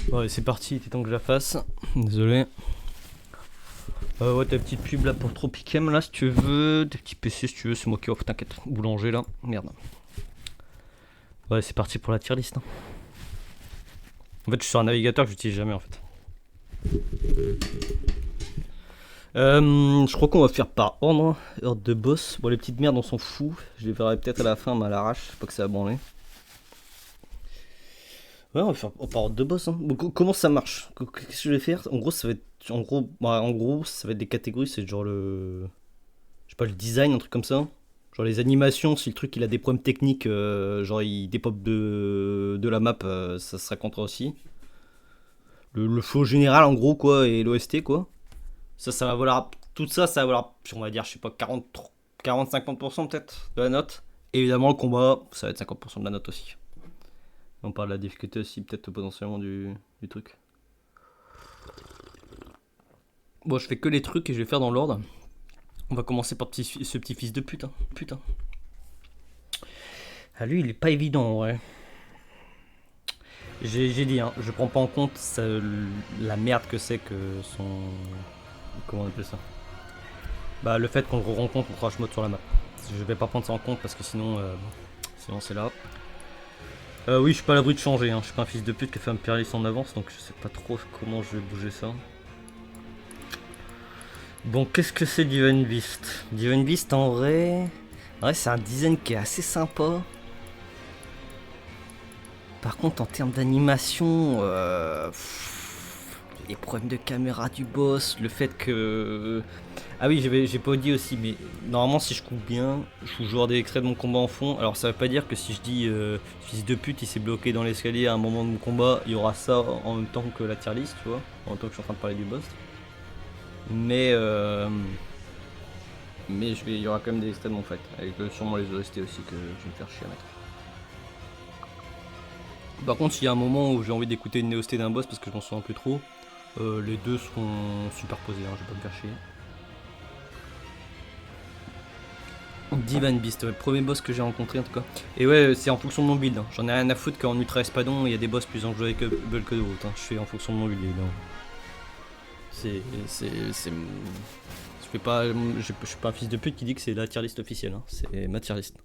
Ouais, c'est parti, il est temps que je la fasse. Désolé. Ouais, t'as petite pub là pour Tropicam là si tu veux. Des petits PC si tu veux, c'est moi qui offre, t'inquiète. Boulanger là, merde. Ouais, c'est parti pour la tier list. Hein. En fait, je suis sur un navigateur que j'utilise jamais en fait. Je crois qu'on va faire par ordre, ordre de boss. Bon, les petites merdes, on s'en fout. Je les verrai peut-être à la fin, mais à l'arrache. Faut pas que ça a branlé. Ouais, on va faire par ordre de boss. Hein. Bon, comment ça marche? Qu'est-ce que je vais faire? En gros, ça va être. En gros, ça va être des catégories. C'est genre le. Je sais pas, le design, un truc comme ça. Genre les animations, si le truc il a des problèmes techniques, genre il dépop de la map, ça se racontera aussi. Le flow général en gros quoi, et l'OST quoi. Ça va valoir. Tout ça, ça va valoir, on va dire, je sais pas, 40-50% peut-être de la note. Et évidemment, le combat, ça va être 50% de la note aussi. On parle de la difficulté aussi, peut-être potentiellement du truc. Bon, je fais que les trucs et je vais faire dans l'ordre. On va commencer par ce petit fils de pute. Hein. Putain. Ah, lui, il est pas évident, ouais. J'ai dit, hein, je prends pas en compte la merde que c'est que son. Comment on appelle ça? Bah, le fait qu'on le rencontre au crash mode sur la map. Je vais pas prendre ça en compte parce que sinon c'est là. Oui, je suis pas à l'abri de changer, hein. Je suis pas un fils de pute qui a fait un périlice en avance donc je sais pas trop comment je vais bouger ça. Bon, qu'est-ce que c'est Divine Beast? Divine Beast en vrai. En vrai, c'est un design qui est assez sympa. Par contre, en termes d'animation, les problèmes de caméra du boss, le fait que. Ah oui, j'ai pas dit aussi, mais normalement, si je coupe bien, je joue genre des extraits de mon combat en fond. Alors, ça veut pas dire que si je dis fils de pute, il s'est bloqué dans l'escalier à un moment de mon combat, il y aura ça en même temps que la tier list, tu vois, en même temps que je suis en train de parler du boss. Mais, il y aura quand même des extraits de mon fight, avec sûrement les OST aussi que je vais me faire chier à mettre. Par contre, s'il y a un moment où j'ai envie d'écouter une OST d'un boss parce que je m'en souviens plus trop, les deux seront superposés, hein, je vais pas me faire chier. Divine Beast, le premier boss que j'ai rencontré en tout cas. Et ouais, c'est en fonction de mon build. Hein. J'en ai rien à foutre qu'en Ultra Espadon, il y a des boss plus enjoués que d'autres. Hein. Je fais en fonction de mon build évidemment. C'est. Je fais pas. Je suis pas un fils de pute qui dit que c'est la tier list officielle. Hein. C'est ma tier list.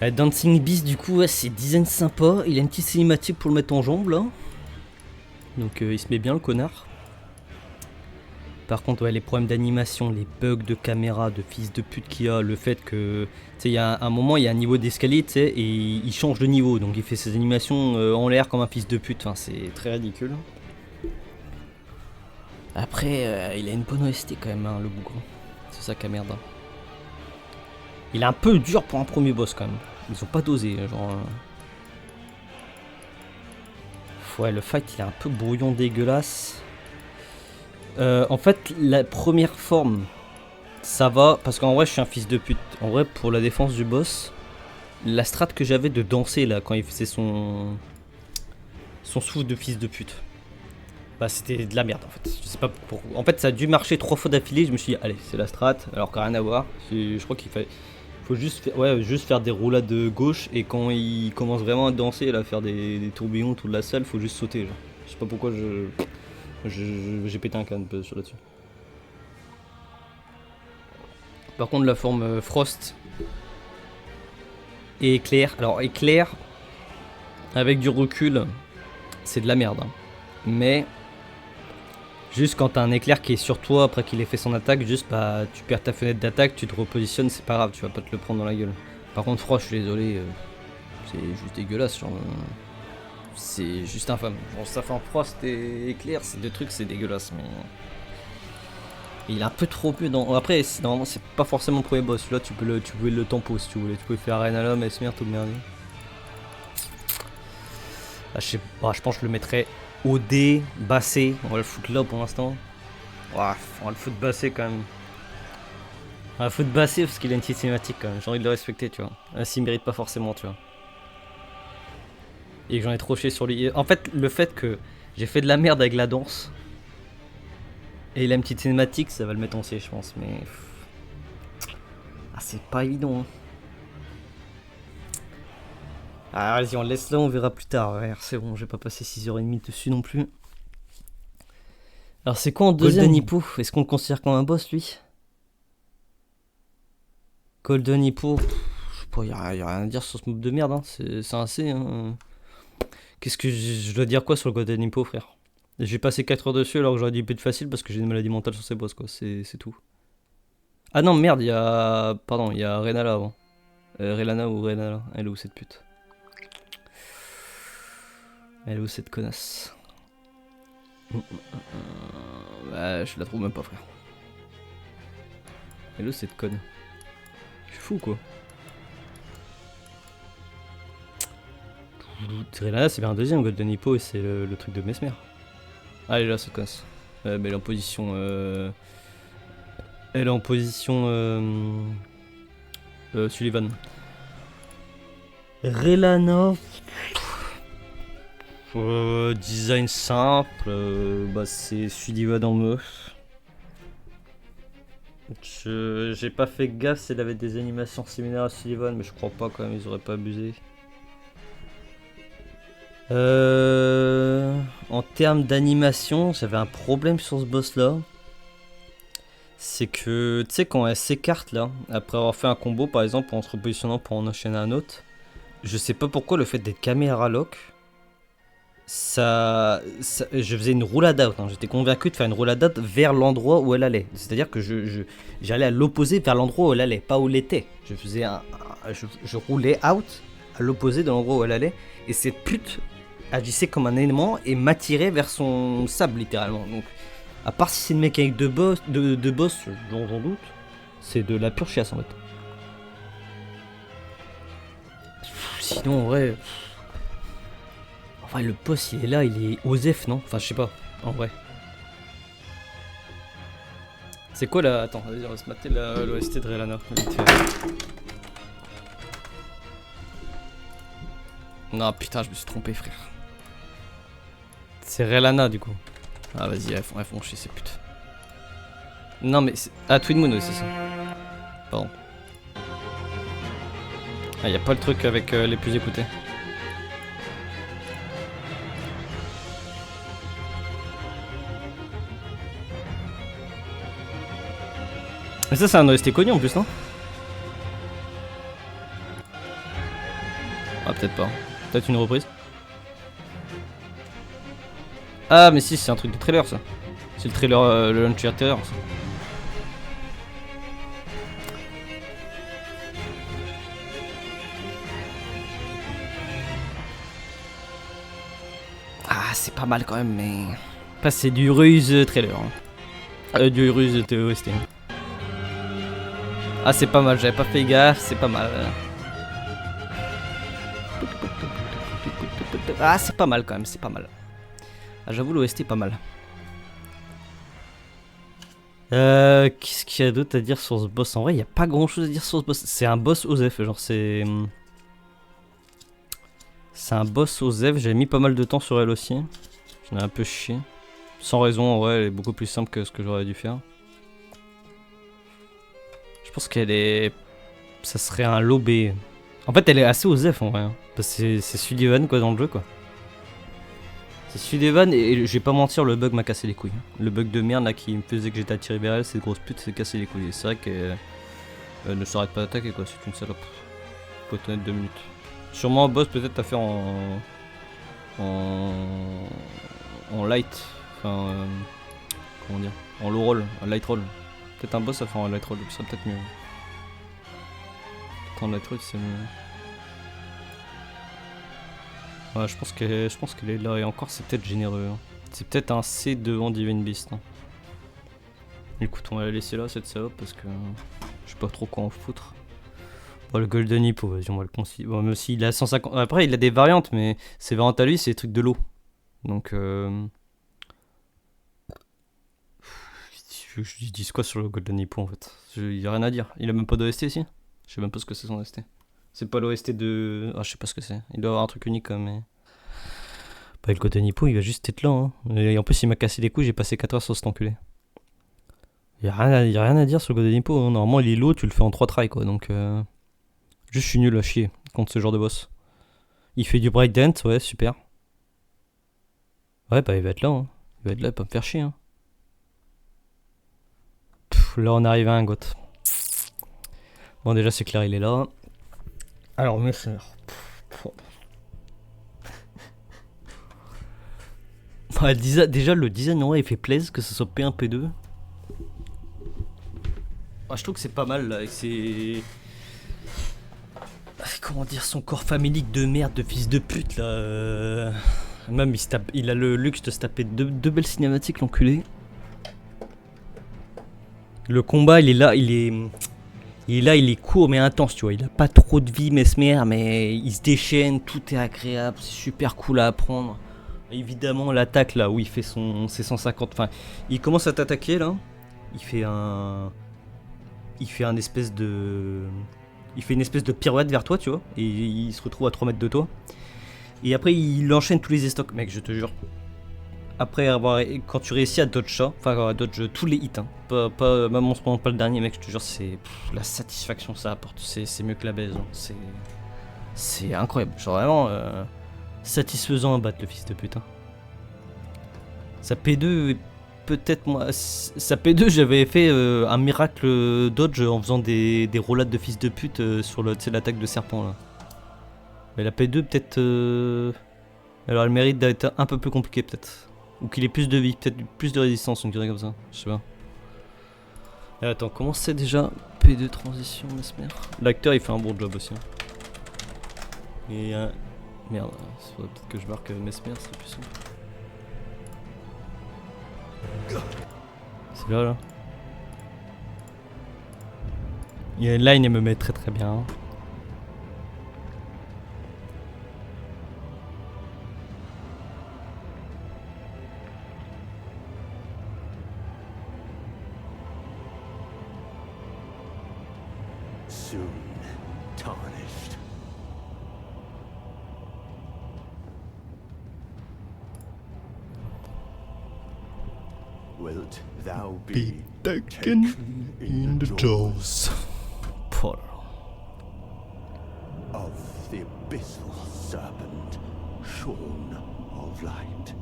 Dancing Beast, du coup, ouais, c'est design sympa. Il a une petite cinématique pour le mettre en jambe là. Donc il se met bien le connard. Par contre, ouais, les problèmes d'animation, les bugs de caméra, de fils de pute qu'il y a, le fait que, tu sais, il y a un moment, il y a un niveau d'escalier, tu sais, et il change de niveau, donc il fait ses animations en l'air comme un fils de pute. Enfin, c'est très ridicule. Après, il a une bonne OST quand même, hein, le bougre. C'est ça qui merde. Hein. Il est un peu dur pour un premier boss quand même. Ils ont pas dosé, genre. Ouais, le fight, il est un peu brouillon dégueulasse. En fait, la première forme, ça va, parce qu'en vrai, je suis un fils de pute. En vrai, pour la défense du boss, la strat que j'avais de danser là, quand il faisait son souffle de fils de pute, bah c'était de la merde en fait. Je sais pas pour. En fait, ça a dû marcher 3 fois d'affilée. Je me suis dit, allez, c'est la strat, alors qu'il n'y a rien à voir. Je crois qu'il faut juste faire des roulades de gauche et quand il commence vraiment à danser, là, à faire des tourbillons autour de la salle, faut juste sauter. Genre. Je sais pas pourquoi j'ai pété un câble sur là-dessus. Par contre, la forme Frost et Éclair. Alors, Éclair, avec du recul, c'est de la merde. Hein. Mais, juste quand t'as un éclair qui est sur toi après qu'il ait fait son attaque, juste bah, tu perds ta fenêtre d'attaque, tu te repositionnes, c'est pas grave, tu vas pas te le prendre dans la gueule. Par contre, Frost, je suis désolé, c'est juste dégueulasse. Genre, c'est juste infâme. Genre, ça fait en Frost et Éclair, ces deux trucs, c'est dégueulasse. Mais. Il est un peu trop peu dans. Après, normalement, c'est pas forcément le premier boss. Là, tu pouvais le tempo si tu voulais. Tu pouvais faire Arène à l'homme, Esmer, tout le merdier. Là, je pense que je le mettrais OD, bassé. On va le foutre là pour l'instant. Ouais, on va le foutre bassé quand même. On va le foutre bassé parce qu'il a une petite cinématique quand même. J'ai envie de le respecter, tu vois. S'il mérite pas forcément, tu vois. Et que j'en ai trop chié sur lui. En fait, le fait que j'ai fait de la merde avec la danse. Et il a une petite cinématique, ça va le mettre en C, je pense. Mais. Ah, c'est pas évident. Hein. Ah, vas-y, on le laisse là, on verra plus tard. Ouais, c'est bon, j'ai pas passé 6h30 dessus non plus. Alors, c'est quoi en deuxième Golden Hippo? Est-ce qu'on le considère comme un boss, lui? Golden Hippo, je sais pas, y a rien à dire sur ce mob de merde, hein. C'est un C, hein. Qu'est-ce que je dois dire quoi sur le Golden Hippo, frère? J'ai passé 4 heures dessus alors que j'aurais dit plus de facile parce que j'ai une maladie mentale sur ces boss, quoi. C'est tout. Ah non, merde, il y a. Pardon, il y a Renala avant. Relana ou Renala. Elle est où cette pute? Elle est où cette connasse? Bah, je la trouve même pas, frère. Elle est où cette conne? Je suis fou, quoi. Relana, c'est bien un deuxième Golden Hippo et c'est le truc de Mesmer. Ah, elle est là, cette connasse. Mais elle est en position. Elle est en position. Sullivan. Relana. Design simple, bah c'est Sullivan en meuf. J'ai pas fait gaffe si elle avait des animations similaires à Sullivan, mais je crois pas quand même, ils auraient pas abusé. En termes d'animation, j'avais un problème sur ce boss là. C'est que, tu sais, quand elle s'écarte là, après avoir fait un combo par exemple, en se repositionnant pour en enchaîner un autre, je sais pas pourquoi le fait d'être caméra lock. Je faisais une roulade out, hein. J'étais convaincu de faire une roulade out vers l'endroit où elle allait. C'est-à-dire que j'allais à l'opposé vers l'endroit où elle allait, pas où elle était. Je faisais je roulais out à l'opposé de l'endroit où elle allait, et cette pute agissait comme un élément et m'attirait vers son sable littéralement. Donc, à part si c'est une mécanique de boss, j'en doute, c'est de la pure chiasse en fait. Sinon, en vrai. Ouais, le boss il est là, il est Osef, non? Enfin, je sais pas, en vrai. C'est quoi là? Attends, vas-y, on va se mater l'OST de Relana. Non, putain, je me suis trompé, frère. C'est Relana du coup. Ah, vas-y, elles font chier ces putes. Non, mais. Ah, Twin Moon aussi, c'est ça. Pardon. Ah, y'a pas le truc avec les plus écoutés. Mais ça, c'est un OST connu en plus, non? Ah, peut-être pas. Peut-être une reprise. Ah, mais si, c'est un truc de trailer, ça. C'est le trailer, le launcher trailer, ça. Ah, c'est pas mal quand même, mais. Après, c'est du ruse trailer. Hein. Du ruse OST. Ah, c'est pas mal, j'avais pas fait gaffe, c'est pas mal. Ah, c'est pas mal quand même, c'est pas mal. Ah, j'avoue, l'OST est pas mal. Qu'est-ce qu'il y a d'autre à dire sur ce boss? En vrai, il n'y a pas grand chose à dire sur ce boss. C'est un boss OZEF, genre c'est. C'est un boss OZEF, j'ai mis pas mal de temps sur elle aussi. J'en ai un peu chié. Sans raison, en vrai, elle est beaucoup plus simple que ce que j'aurais dû faire. Je pense qu'elle est. Ça serait un low B. En fait, elle est assez OZEF en vrai. Hein. Parce que c'est Sullivan quoi dans le jeu quoi. C'est Sullivan et je vais pas mentir, le bug m'a cassé les couilles. Le bug de merde là qui me faisait que j'étais attiré vers elle, cette grosse pute, c'est cassé les couilles. C'est vrai qu'elle ne s'arrête pas d'attaquer quoi, c'est une salope. Faut être honnête 2 minutes. Sûrement un boss peut-être à faire en light. Enfin, comment dire, en low roll, en light roll. Peut-être un boss à faire en light roll, ce serait peut-être mieux. En light roll c'est mieux. Ouais, je pense qu'elle est là et encore c'est peut-être généreux. Hein. C'est peut-être un C devant Divine Beast. Hein. Écoute, on va la laisser là cette salope parce que je sais pas trop quoi en foutre. Bon, le Golden Hippo, vas-y, on va le considérer. Bon, même s'il a 150. Après, il a des variantes, mais ses variantes à lui, c'est des trucs de l'eau. Donc, je dis quoi sur le Golden Hippo en fait? Il y a rien à dire. Il a même pas d'OST ici? Je sais même pas ce que c'est son OST. C'est pas l'OST de. Ah, je sais pas ce que c'est. Il doit avoir un truc unique, mais. Bah, le Golden Hippo, il va juste être là. Hein. Et en plus, il m'a cassé les couilles, j'ai passé 4 heures sur cet enculé. Y a rien à dire sur le Golden Hippo. Hein. Normalement, il est low, tu le fais en 3 tries quoi. Donc, juste, je suis nul à chier contre ce genre de boss. Il fait du breakdance, ouais, super. Ouais, bah il va être là, hein. Il va être là, il va pas me faire chier, hein. Là, on arrive à un goth. Bon, déjà, c'est clair, il est là. Alors, mais c'est... Bah, déjà, le design, ouais, il fait plaisir que ce soit P1, P2. Bah, je trouve que c'est pas mal, là, avec ses... Comment dire, son corps famélique de merde, de fils de pute, là. Même, il a le luxe de se taper deux belles cinématiques, l'enculé. Le combat, il est là, il est court mais intense, tu vois. Il a pas trop de vie, Mesmer, mais il se déchaîne, tout est agréable, c'est super cool à apprendre. Évidemment, l'attaque là où il fait ses 150, enfin, il commence à t'attaquer là. Il fait un espèce de, il fait une espèce de pirouette vers toi, tu vois, et il se retrouve à 3 mètres de toi. Et après, il enchaîne tous les estocs, mec, je te jure. Après quand tu réussis à dodge ça, enfin à dodge tous les hits, hein. Même en ce moment pas le dernier, mec, je te jure, c'est la satisfaction que ça apporte, c'est mieux que la baise, hein. C'est incroyable, genre vraiment satisfaisant à battre le fils de putain. Sa P2, peut-être moi, sa P2 j'avais fait un miracle dodge en faisant des roulades de fils de pute sur l'attaque de serpent là. Mais la P2 peut-être, alors elle mérite d'être un peu plus compliquée peut-être. Ou qu'il ait plus de vie, peut-être plus de résistance, on dirait comme ça, je sais pas. Et attends, comment c'est déjà P2 transition, Mesmer? L'acteur il fait un bon job aussi. Et merde, il faudrait peut-être que je marque Mesmer, c'est plus simple. C'est là. Il y a une line, elle me met très très bien. Soon tarnished. Wilt thou be taken in the jaws Paul. of the abyssal serpent, shorn of light?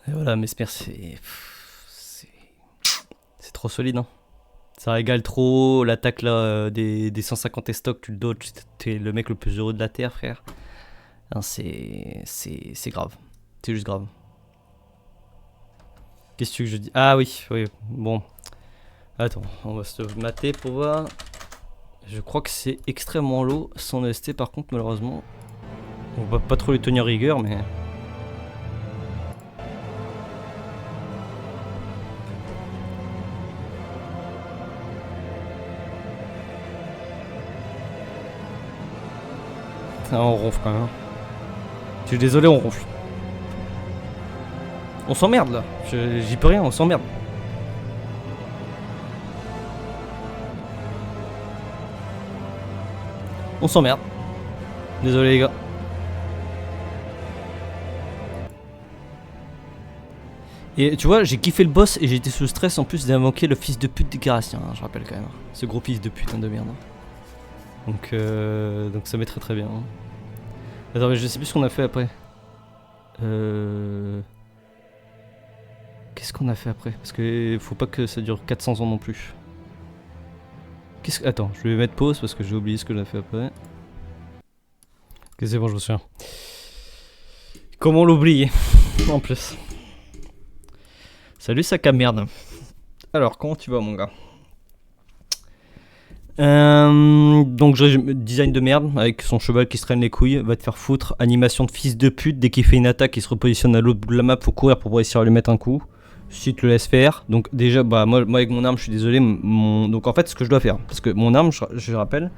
Et voilà, Mesmer, c'est trop solide, hein. Ça régale trop, l'attaque là des 150 stocks, tu le dodges, t'es le mec le plus heureux de la terre, frère. Hein, c'est grave, c'est juste grave. Qu'est-ce que tu veux que je dis? Ah oui, bon. Attends, on va se mater pour voir. Je crois que c'est extrêmement low, son ST par contre, malheureusement. On va pas trop lui tenir rigueur, mais... Ah, on ronfle quand même. Je suis désolé, on ronfle. On s'emmerde là, j'y peux rien, on s'emmerde. On s'emmerde. Désolé les gars. Et tu vois, j'ai kiffé le boss et j'ai été sous stress en plus d'invoquer le fils de pute des Carassiens, hein, je rappelle quand même. Ce gros fils de putain de merde. Donc ça met très très bien. Hein. Attends, mais je sais plus ce qu'on a fait après. Qu'est-ce qu'on a fait après? Parce que faut pas que ça dure 400 ans non plus. Attends, je vais mettre pause parce que j'ai oublié ce que j'ai fait après. Ok, c'est bon, je me souviens. Comment l'oublier? En plus. Salut sac à merde. Alors, comment tu vas mon gars? Donc design de merde avec son cheval qui se traîne les couilles, va te faire foutre. Animation de fils de pute, dès qu'il fait une attaque il se repositionne à l'autre bout de la map, faut courir pour réussir à lui mettre un coup. Si tu te le laisses faire, donc déjà bah moi avec mon arme je suis désolé, donc en fait ce que je dois faire, parce que mon arme je rappelle,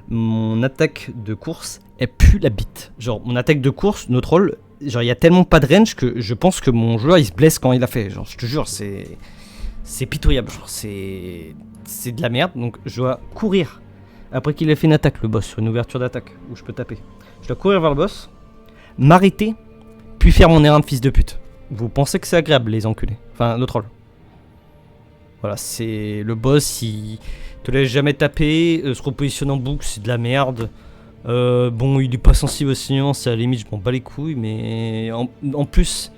mon attaque de course elle pue la bite. Genre mon attaque de course, notre rôle, genre il y a tellement pas de range que je pense que mon joueur il se blesse quand il l'a fait, genre je te jure c'est pitoyable, genre c'est de la merde, donc je dois courir après qu'il ait fait une attaque, le boss, sur une ouverture d'attaque où je peux taper. Je dois courir vers le boss, m'arrêter, puis faire mon errant de fils de pute. Vous pensez que c'est agréable les enculés, enfin le troll. Voilà, c'est le boss, il te laisse jamais taper, se repositionne en boucle, c'est de la merde. Bon, il est pas sensible aux silences, à la limite, je m'en bats les couilles, mais en plus,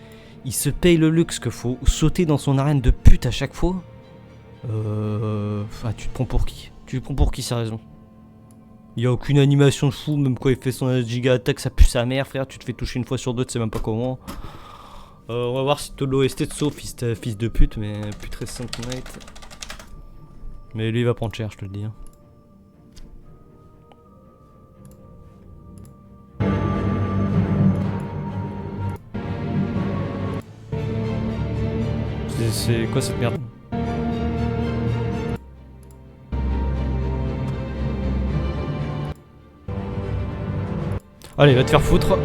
il se paye le luxe qu'il faut sauter dans son arène de pute à chaque fois. Tu te prends pour qui? Tu te prends pour qui, sérieusement? Il y a aucune animation de fou, même quand il fait son giga attaque, ça pue sa mère, frère. Tu te fais toucher une fois sur deux, tu sais même pas comment. On va voir si t'as l'OST de sauf, fils de pute, mais pute récente Knight. Mais lui, il va prendre cher, je te le dis. Hein. C'est quoi cette merde? Allez, va te faire foutre.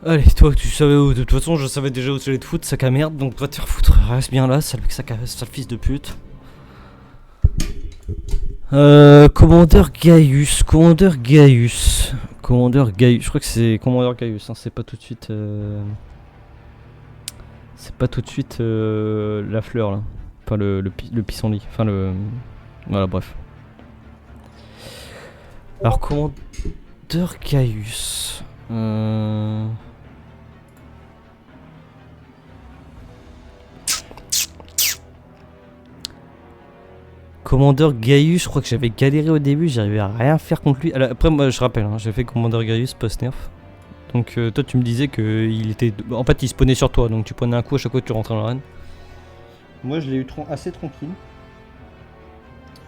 Allez, toi, tu savais où. De toute façon, je savais déjà où tu allais te foutre, sac à merde. Donc, va te faire foutre. Reste bien là, sale fils de pute. Commandeur Gaius. Commandeur Gaius. Commandeur Gaius. Je crois que c'est Commandeur Gaius. Hein, c'est pas tout de suite. C'est pas tout de suite la fleur là. Enfin, le pissenlit. Enfin, le. Voilà, bref. Alors, Commandeur Gaius. Commandeur Gaius, je crois que j'avais galéré au début, j'arrivais à rien faire contre lui. Alors, après, moi je rappelle, hein, j'ai fait Commandeur Gaius post-nerf. Donc, toi tu me disais qu'il était. En fait, il spawnait sur toi, donc tu prenais un coup à chaque fois que tu rentrais dans l'arène. Moi je l'ai eu assez tranquille.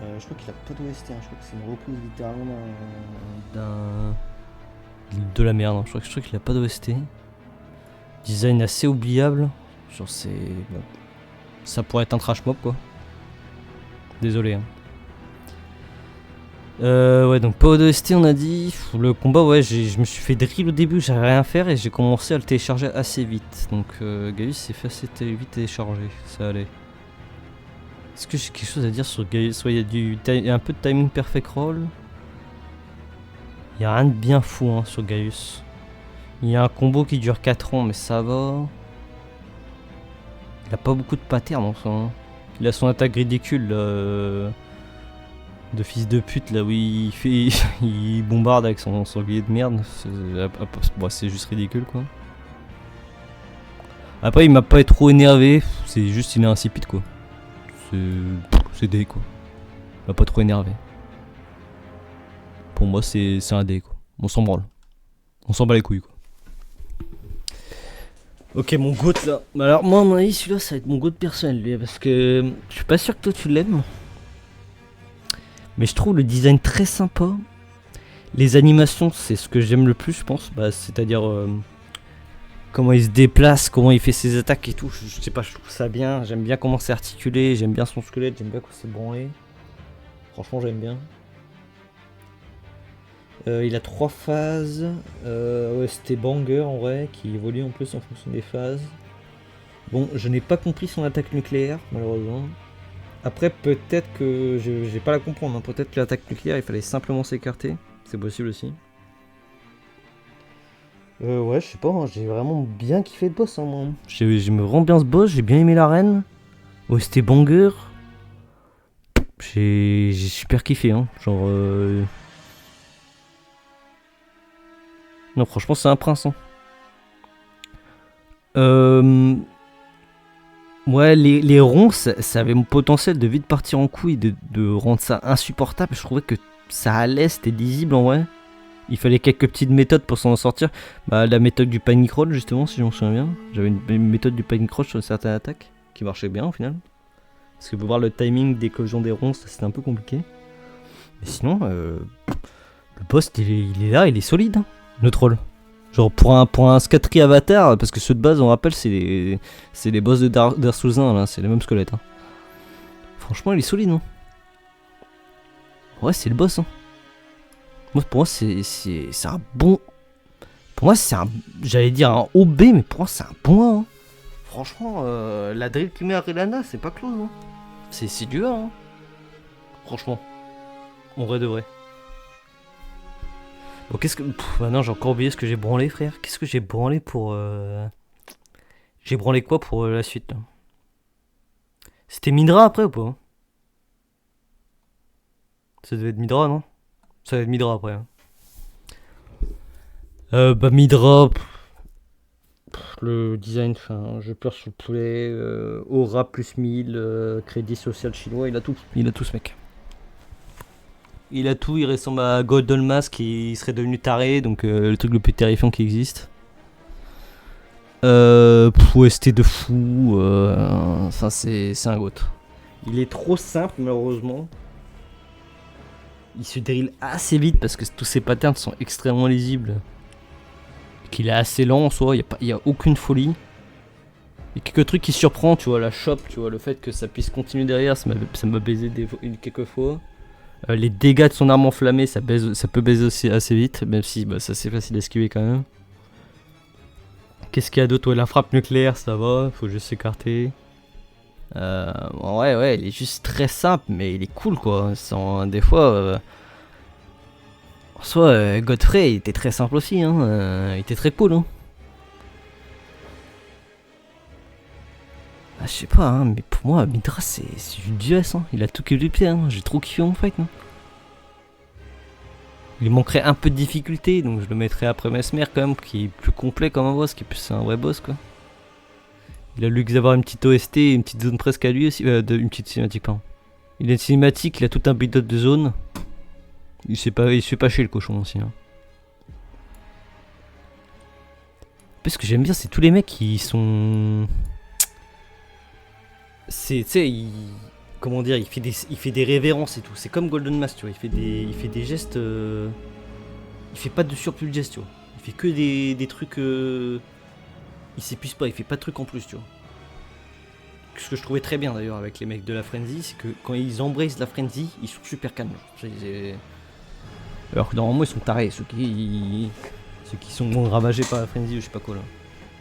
Je crois qu'il a pas d'OST, hein. Je crois que c'est une reprise littéralement de la merde. Hein. Je crois qu'il a pas d'OST. Design assez oubliable. Genre, c'est. Bon. Ça pourrait être un trash mob quoi. Désolé. Hein. Ouais, donc pas d'OST, on a dit. Le combat, ouais, je me suis fait drill au début, j'avais rien à faire et j'ai commencé à le télécharger assez vite. Donc, Gaius s'est fait assez vite télécharger, ça allait. Est-ce que j'ai quelque chose à dire sur Gaius? Soit il y a un peu de timing perfect roll. Il y a rien de bien fou hein, sur Gaius. Il y a un combo qui dure 4 ans, mais ça va. Il a pas beaucoup de patterns en soi. Il a son attaque ridicule de fils de pute là où il fait il bombarde avec son sanglier de merde. C'est juste ridicule quoi. Après il m'a pas trop énervé, c'est juste il est insipide quoi. C'est D quoi. Il m'a pas trop énervé. Pour moi c'est un D quoi. On s'en branle. On s'en bat les couilles quoi. Ok, mon goat là. Alors, moi, à mon avis, celui-là, ça va être mon goat personnel, lui, parce que je suis pas sûr que toi tu l'aimes. Mais je trouve le design très sympa. Les animations, c'est ce que j'aime le plus, je pense. Bah, c'est-à-dire comment il se déplace, comment il fait ses attaques et tout. Je sais pas, je trouve ça bien. J'aime bien comment c'est articulé, j'aime bien son squelette, j'aime bien comment c'est branlé. Franchement, j'aime bien. Il a 3 phases. Ouais, c'était banger en vrai, qui évolue en plus en fonction des phases. Bon, je n'ai pas compris son attaque nucléaire, malheureusement. Après, peut-être que j'ai pas la comprendre. Hein. Peut-être que l'attaque nucléaire, il fallait simplement s'écarter. C'est possible aussi. Ouais, je sais pas. Hein, j'ai vraiment bien kiffé le boss. Hein, moi. Je me rends bien ce boss. J'ai bien aimé l'arène. Ouais, c'était banger. J'ai super kiffé. Hein. Genre. Non, franchement, c'est un prince. Hein. Ouais, les ronds, ça avait mon potentiel de vite partir en couille, de rendre ça insupportable. Je trouvais que ça allait, c'était lisible en vrai. Il fallait quelques petites méthodes pour s'en sortir. Bah, la méthode du panic roll, justement, si je m'en souviens bien. J'avais une méthode du panic roll sur certaines attaques qui marchait bien au final. Parce que pour voir le timing d'éclosion des ronds, c'était un peu compliqué. Mais sinon, le boss, il est là, il est solide, hein, le troll. Genre pour un Scatry avatar, parce que ceux de base on rappelle c'est les boss de Dark Souls 1 là, c'est les mêmes squelettes. Hein. Franchement il est solide non. Ouais c'est le boss hein. Moi pour moi c'est un bon. Pour moi c'est un. J'allais dire un OB mais pour moi c'est un bon 1 hein. Franchement la drill qu'il met à Relana c'est pas close hein. C'est du 1 hein. Franchement. En vrai de vrai. Bon, qu'est-ce que. Maintenant, j'ai encore oublié ce que j'ai branlé, frère. Qu'est-ce que j'ai branlé pour. J'ai branlé quoi pour la suite là. C'était Midra après ou pas? Ça devait être Midra, non? Ça va être Midra après. Hein. Bah Midra, le design, enfin, je pleure sur le poulet, Aura plus 1000, crédit social chinois, il a tout. Il a tout ce mec. Il a tout, il ressemble à Golden Mask qui serait devenu taré, donc le truc le plus terrifiant qui existe. OST de fou, enfin c'est un goat. Il est trop simple malheureusement. Il se drille assez vite parce que tous ses patterns sont extrêmement lisibles. Qu'il est assez lent en soi, il n'y a aucune folie. Il y a quelques trucs qui surprennent, tu vois, la chope, tu vois, le fait que ça puisse continuer derrière, ça m'a baisé quelques fois. Les dégâts de son arme enflammée, ça peut baiser aussi assez vite, même si bah, ça c'est facile d'esquiver quand même. Qu'est-ce qu'il y a d'autre? Ouais, la frappe nucléaire, ça va, faut juste s'écarter. Ouais, il est juste très simple, mais il est cool quoi. Des fois, en soi, Godfrey il était très simple aussi, hein. Il était très cool, hein. Ah, je sais pas, hein, mais pour moi, Midra c'est du dieu, hein. Il a tout kiffé, hein. J'ai trop kiffé mon fight, hein. Il manquerait un peu de difficulté, donc je le mettrais après Mesmer quand même, qui est plus complet comme un boss, qui est plus un vrai boss quoi. Il a le luxe d'avoir une petite OST et une petite zone presque à lui aussi, une petite cinématique pardon. Il a une cinématique, il a tout un build-up de zone. Il se fait pas chier le cochon aussi. Hein. Ce que j'aime bien, c'est tous les mecs qui sont... Tu sais, comment dire, il fait des révérences et tout. C'est comme Golden Mask, tu vois. Il fait des gestes... Il fait pas de surplus de gestes, tu vois. Il fait que des trucs... Il s'épuise pas, il fait pas de trucs en plus, tu vois. Ce que je trouvais très bien d'ailleurs avec les mecs de la Frenzy, c'est que quand ils embrassent la Frenzy, ils sont super calmes. Alors que normalement ils sont tarés, ceux qui sont ravagés par la Frenzy ou je sais pas quoi là.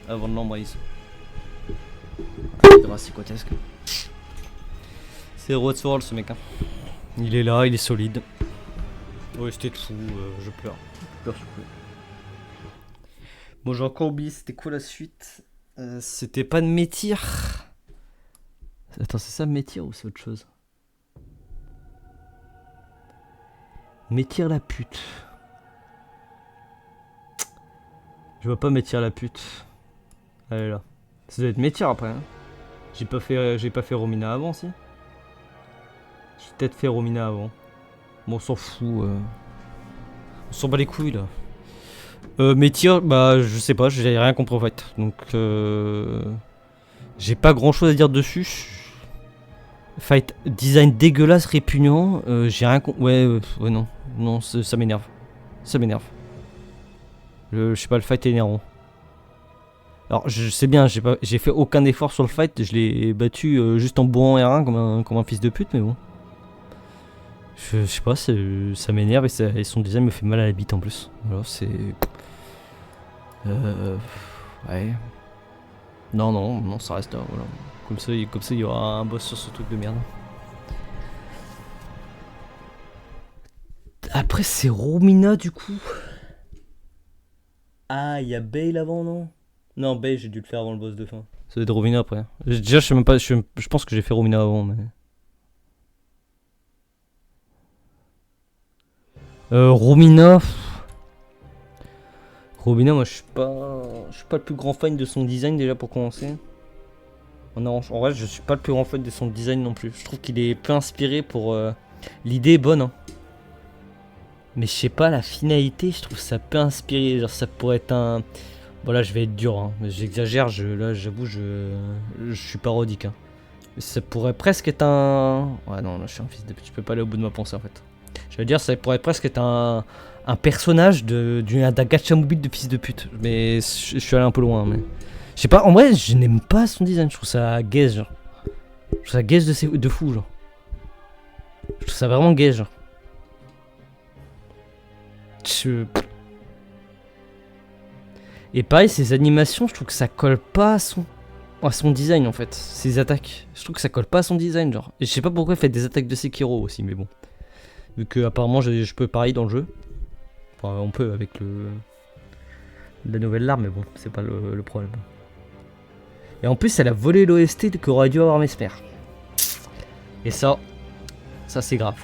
Avant de l'embrace. C'est grotesque. C'est Road Sword ce mec. Hein. Il est là, il est solide. Ouais, c'était fou, je pleure. Je pleure surtout. Bon, j'ai encore oublié, c'était quoi la suite? C'était pas de Métir. Attends, c'est ça Métir ou c'est autre chose? Métir la pute. Je vois pas Métir la pute. Elle est là. Ça doit être Métir après. Hein. J'ai pas fait Romina avant, si. J'ai peut-être fait Romina avant. Bon, on s'en fout. On s'en bat les couilles là. Métir, bah je sais pas, j'ai rien compris en fait. Donc j'ai pas grand chose à dire dessus. Fight design dégueulasse, répugnant. J'ai rien compris. Ouais, non. Non, ça m'énerve. Ça m'énerve. Je sais pas, le fight est énervant. Alors je sais bien, j'ai fait aucun effort sur le fight. Je l'ai battu juste en bourrant R1 comme un fils de pute, mais bon. Je sais pas, ça m'énerve et son design me fait mal à la bite en plus. Alors c'est... ouais. Non, ça reste là, voilà. Comme ça, il y aura un boss sur ce truc de merde. Après, c'est Romina du coup. Ah, il y a Bale avant, non? Non, Bale, j'ai dû le faire avant le boss de fin. Ça doit être Romina après. Déjà, je sais même pas, je pense que j'ai fait Romina avant, mais. Romina. Romina, moi je suis pas le plus grand fan de son design déjà pour commencer. En vrai, je suis pas le plus grand fan de son design non plus. Je trouve qu'il est peu inspiré pour. L'idée est bonne, hein. Mais je sais pas, la finalité, je trouve ça peu inspiré. Genre, ça pourrait être un. Bon, là, je vais être dur, hein. J'exagère, là, j'avoue, je suis parodique, hein. Mais ça pourrait presque être un. Ouais, non, là, je suis un fils de pute. Je peux pas aller au bout de ma pensée en fait. Je veux dire, ça pourrait presque être un personnage d'un gacha mobile de fils de pute. Mais je suis allé un peu loin, mais. Je sais pas, en vrai, je n'aime pas son design. Je trouve ça gaze, genre. Je trouve ça gaze de fou, genre. Je trouve ça vraiment gaze, genre. Et pareil, ses animations, je trouve que ça colle pas à son design en fait. Ses attaques, je trouve que ça colle pas à son design, genre. Et je sais pas pourquoi il fait des attaques de Sekiro aussi, mais bon. Vu que apparemment je peux pareil dans le jeu. Enfin, on peut avec la nouvelle arme, mais bon, c'est pas le problème. Et en plus, elle a volé l'OST qu'aurait dû avoir Mesmer. Et ça c'est grave.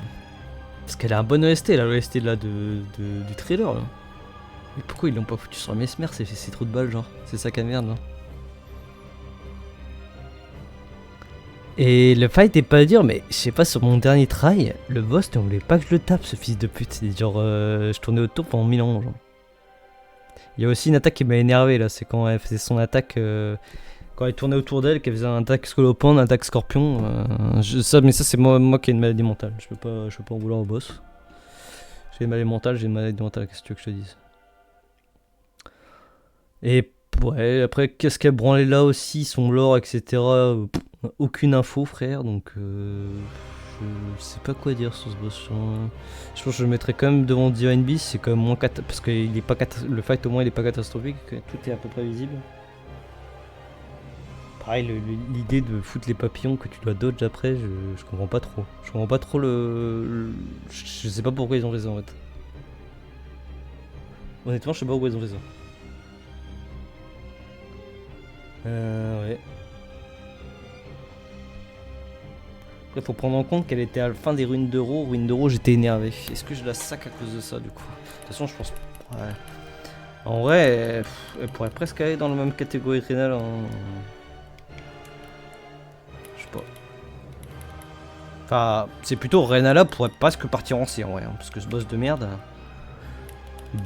Parce qu'elle a un bon OST là, l'OST là du trailer là. Mais pourquoi ils l'ont pas foutu sur Mesmer? C'est trop de balles genre. C'est ça qui merde là. Et le fight est pas dur, mais je sais pas, sur mon dernier try, le boss ne voulait pas que je le tape, ce fils de pute. C'est genre, je tournais autour pendant 1000 ans, genre. Il y a aussi une attaque qui m'a énervé là, c'est quand elle faisait son attaque, quand elle tournait autour d'elle, qu'elle faisait un attaque scolopendre, un attaque scorpion. Mais ça c'est moi qui ai une maladie mentale, je peux pas en vouloir au boss. J'ai une maladie mentale, qu'est-ce que tu veux que je te dise? Et ouais, après, qu'est-ce qu'elle branlait là aussi, son lore, etc. Aucune info, frère, donc je sais pas quoi dire sur ce boss. Je pense que je le mettrais quand même devant Divine Beast, c'est quand même moins parce que il est pas le fight au moins il est pas catastrophique, tout est à peu près visible. Pareil, l'idée de foutre les papillons que tu dois dodge après, je comprends pas trop. Je comprends pas trop je sais pas pourquoi ils ont fait ça en fait. Honnêtement, je sais pas pourquoi ils ont fait ça. Ouais. Après, faut prendre en compte qu'elle était à la fin des ruines d'euro. Ruines d'euro, j'étais énervé. Est-ce que je la sac à cause de ça, du coup? De toute façon, je pense. Ouais. En vrai, elle pourrait presque aller dans la même catégorie que Rénal. Je sais pas. Enfin, c'est plutôt Renala pourrait presque partir en C en vrai. Parce que ce boss de merde.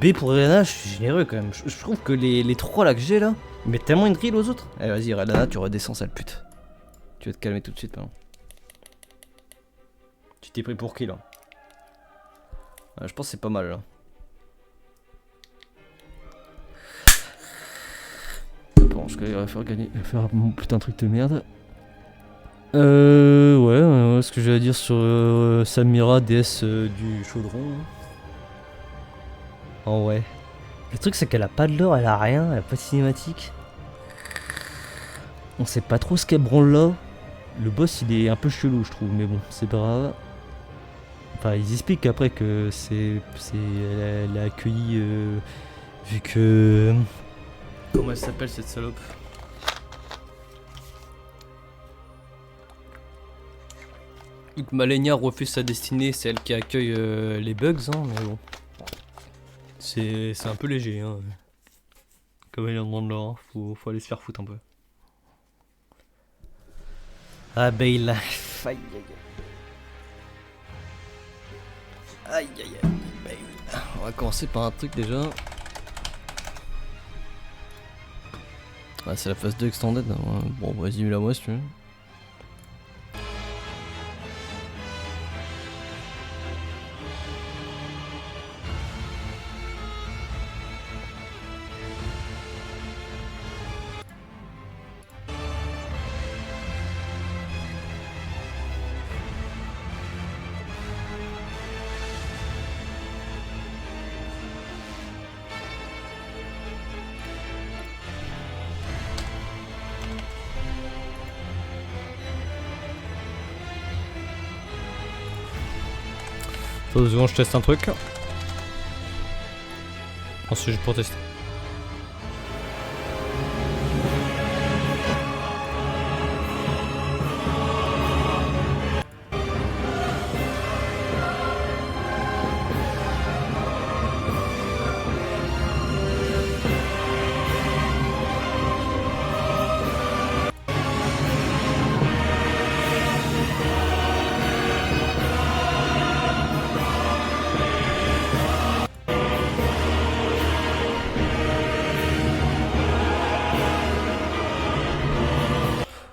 B pour Renala, je suis généreux quand même. Je trouve que les 3 là que j'ai là. Mais tellement une drill aux autres. Allez, vas-y, Renala, tu redescends, sale pute. Tu vas te calmer tout de suite, maintenant. Tu t'es pris pour qui là? Je pense que c'est pas mal là. Bon, je vais faire mon putain de truc de merde. Ouais, ce que j'allais dire sur Samira, déesse du chaudron. Oh ouais. Le truc c'est qu'elle a pas de lore, elle a rien, elle a pas de cinématique. On sait pas trop ce qu'elle branle là. Le boss il est un peu chelou je trouve, mais bon, c'est pas grave. Enfin, ils expliquent après que elle a accueilli vu que... Comment elle s'appelle cette salope? Vu que Malenia refuse sa destinée, c'est elle qui accueille les bugs, hein, mais bon. C'est un peu léger, hein. Comme elle est en demande là, faut aller se faire foutre un peu. Ah, Bale. Aïe, aïe, aïe. Aïe, aïe, aïe, Bale. On va commencer par un truc déjà. Ah, c'est la phase 2 extended. Hein. Bon, vas-y, la moi si tu veux. Attends 2 secondes, je teste un truc. Ensuite, je pour tester.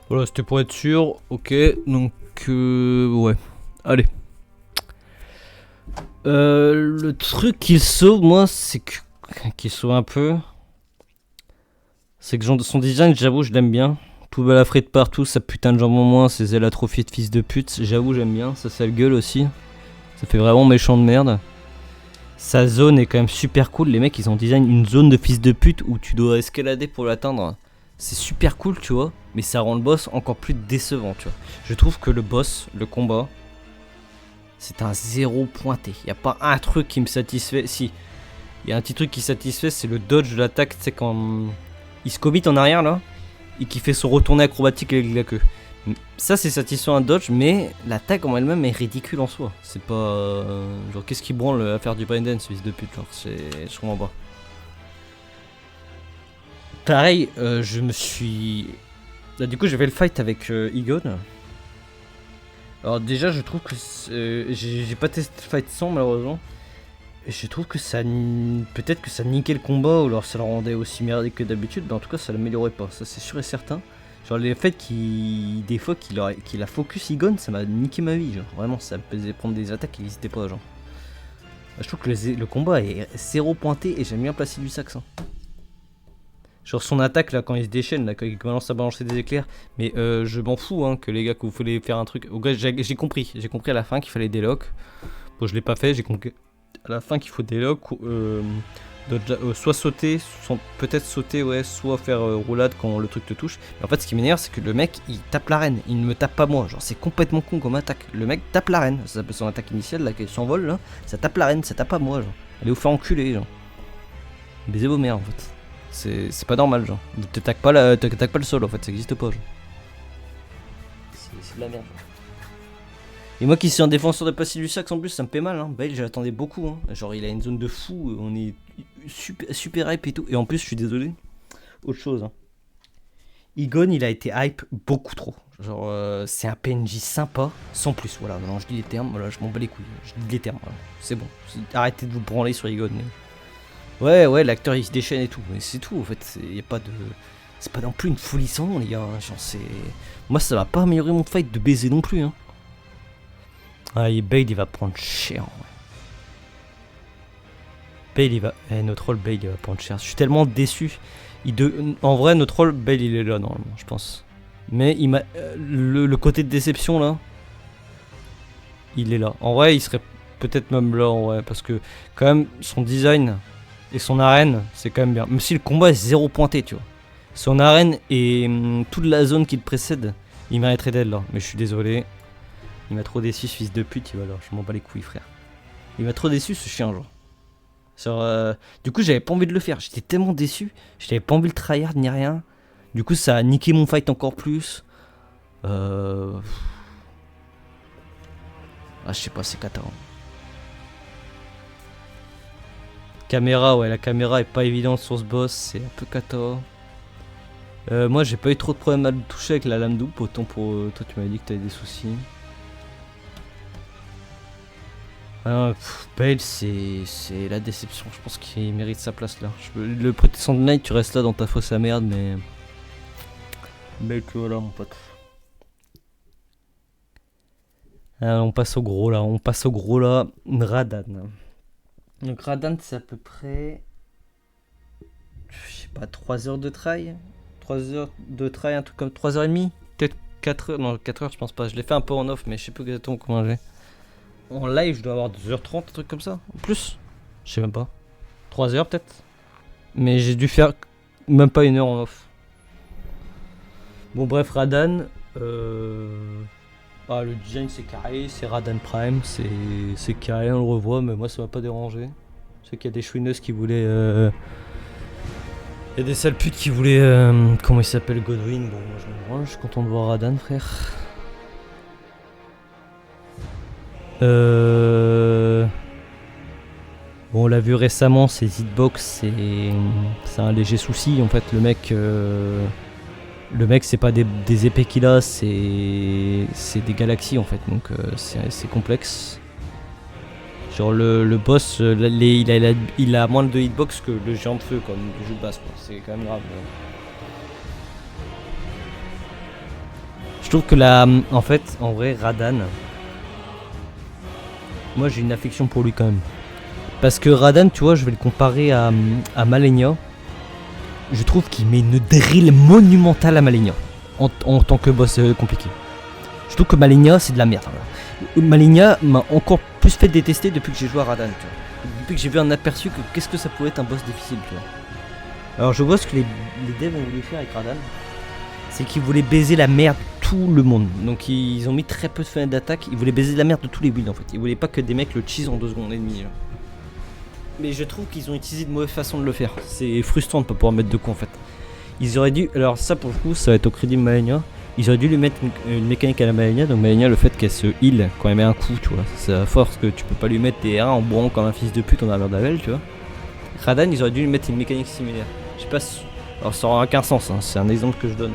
Voilà, c'était pour être sûr. Ok, donc ouais. Allez. Le truc qui sauve, moi, c'est que... Qui sauve un peu... C'est que son design, j'avoue, je l'aime bien. Tout balafré de partout, sa putain de jambes en moins, ses ailes atrophiées de fils de pute. J'avoue, j'aime bien. Ça sale gueule aussi. Ça fait vraiment méchant de merde. Sa zone est quand même super cool. Les mecs, ils ont design une zone de fils de pute où tu dois escalader pour l'atteindre. C'est super cool, tu vois, mais ça rend le boss encore plus décevant, tu vois. Je trouve que le boss, le combat, c'est un 0 pointé. Il n'y a pas un truc qui me satisfait. Si, il y a un petit truc qui satisfait, c'est le dodge de l'attaque, tu sais, quand il se commit en arrière, là, et qui fait son retourné acrobatique avec la queue. Ça c'est satisfaisant à dodge, mais l'attaque en elle-même est ridicule en soi. C'est pas... genre qu'est-ce qui branle à faire du braindance, fils de pute, genre je comprends pas. Pareil, je me suis... Là, du coup j'ai fait le fight avec Egon. Alors déjà je trouve que... j'ai pas testé le fight sans malheureusement. Et je trouve que ça... Peut-être que ça niquait le combat, ou alors ça le rendait aussi merdique que d'habitude, mais en tout cas ça l'améliorait pas, ça c'est sûr et certain. Genre le fait des fois qu'il a focus Egon, ça m'a niqué ma vie, genre vraiment ça me faisait prendre des attaques qui n'existaient pas, genre. Je trouve que le combat est zéro pointé et j'aime bien placer du sax. Hein. Genre son attaque là quand il se déchaîne, là quand il commence à balancer des éclairs, mais je m'en fous hein, que les gars que vous voulez faire un truc. Au gars j'ai compris à la fin qu'il fallait des locks. Bon je l'ai pas fait, j'ai compris à la fin qu'il faut des locks. Soit sauter, peut-être sauter, ouais, soit faire roulade quand le truc te touche. Mais en fait, ce qui m'énerve, c'est que le mec il tape l'arène, il ne me tape pas moi. Genre, c'est complètement con comme attaque. Le mec tape l'arène, ça s'appelle son attaque initiale, là, qui s'envole là. Ça tape l'arène, ça tape pas moi, genre. Allez vous faire enculer, genre. Baisez vos mères, en fait. C'est pas normal, genre. T'attaques pas le sol, en fait, ça existe pas, genre. C'est de la merde. Et moi qui suis un défenseur de passif du sax en plus, ça me fait mal. Hein. Bale, je l'attendais beaucoup. Hein. Genre, il a une zone de fou, on est super hype et tout. Et en plus, je suis désolé. Autre chose. Hein. Egon, il a été hype beaucoup trop. Genre, c'est un PNJ sympa, sans plus. Voilà, maintenant je dis les termes, voilà, je m'en bats les couilles. Je dis les termes, voilà. C'est bon. Arrêtez de vous branler sur Egon. Mais... Ouais, l'acteur il se déchaîne et tout. Mais c'est tout, en fait. Y a pas de... C'est pas non plus une folie sans nom, les gars. Hein. Genre, c'est... Moi, ça va pas améliorer mon fight de baiser non plus. Hein. Ah, et Bale il va prendre cher. Ouais. Bale il va. Notre rôle Bale il va prendre cher. Je suis tellement déçu. En vrai, notre rôle Bale il est là normalement, je pense. Mais il m'a. Le côté de déception là. Il est là. En vrai, il serait peut-être même là en vrai. Parce que quand même, son design et son arène, c'est quand même bien. Même si le combat est zéro pointé, tu vois. Son arène et toute la zone qui le précède, il mériterait d'être là. Mais je suis désolé. Il m'a trop déçu ce fils de pute, il va là, je m'en bats les couilles frère. Il m'a trop déçu ce chien genre. Du coup j'avais pas envie de le faire, j'étais tellement déçu, j'avais pas envie de tryhard ni rien. Du coup ça a niqué mon fight encore plus. Ah je sais pas, c'est cata. Hein. Caméra, ouais la caméra est pas évidente sur ce boss, c'est un peu cata. Moi j'ai pas eu trop de problèmes à le toucher avec la lame double, autant pour toi tu m'avais dit que t'avais des soucis. Bale, c'est la déception. Je pense qu'il mérite sa place là. Le protection de Night, tu restes là dans ta fosse à merde, mais. Bale, que voilà, mon pote. On passe au gros là. Radan. Donc, Radan, c'est à peu près. Je sais pas, 3 heures de try. 3 heures de try, un truc comme 3h30. Peut-être 4 heures. Non, 4 heures, je pense pas. Je l'ai fait un peu en off, mais je sais pas exactement comment j'ai. En live, je dois avoir 2h30, un truc comme ça. En plus, je sais même pas. 3h peut-être. Mais j'ai dû faire même pas 1 heure en off. Bon, bref, Radan. Ah, le design c'est carré, c'est Radan Prime, c'est carré, on le revoit, mais moi ça m'a pas dérangé. Je sais qu'il y a des chouineuses qui voulaient. Il y a des sales putes qui voulaient. Comment il s'appelle, Godwin. Bon, moi je me branle, je suis content de voir Radan, frère. Bon, on l'a vu récemment, ces hitbox, c'est un léger souci. En fait, le mec, c'est pas des épées qu'il a, c'est des galaxies en fait. Donc, c'est complexe. Genre, le boss, il a moins de hitbox que le géant de feu, comme du jeu de base. C'est quand même grave. Je trouve que en fait, en vrai, Radan. Moi j'ai une affection pour lui quand même. Parce que Radan, tu vois, je vais le comparer à Malenia. Je trouve qu'il met une drill monumentale à Malenia. En tant que boss compliqué. Je trouve que Malenia c'est de la merde. Voilà. Malenia m'a encore plus fait détester depuis que j'ai joué à Radan. Tu vois. Depuis que j'ai vu un aperçu que qu'est-ce que ça pouvait être un boss difficile. Tu vois. Alors je vois ce que les devs ont voulu faire avec Radan. C'est qu'ils voulaient baiser la merde tout le monde. Donc ils ont mis très peu de fenêtres d'attaque. Ils voulaient baiser la merde de tous les builds en fait. Ils voulaient pas que des mecs le cheese en 2 secondes et demie. Genre. Mais je trouve qu'ils ont utilisé de mauvaise façon de le faire. C'est frustrant de pas pouvoir mettre de coups en fait. Ils auraient dû. Alors ça pour le coup ça va être au crédit de Malenia. ils auraient dû lui mettre une mécanique à la Malenia. Donc Malenia, le fait qu'elle se heal quand elle met un coup, tu vois. C'est à force que tu peux pas lui mettre des R1 en bourrant comme un fils de pute en armure d'Avel, tu vois. Radan, ils auraient dû lui mettre une mécanique similaire. Je sais pas si... Alors ça aura aucun sens, hein. C'est un exemple que je donne.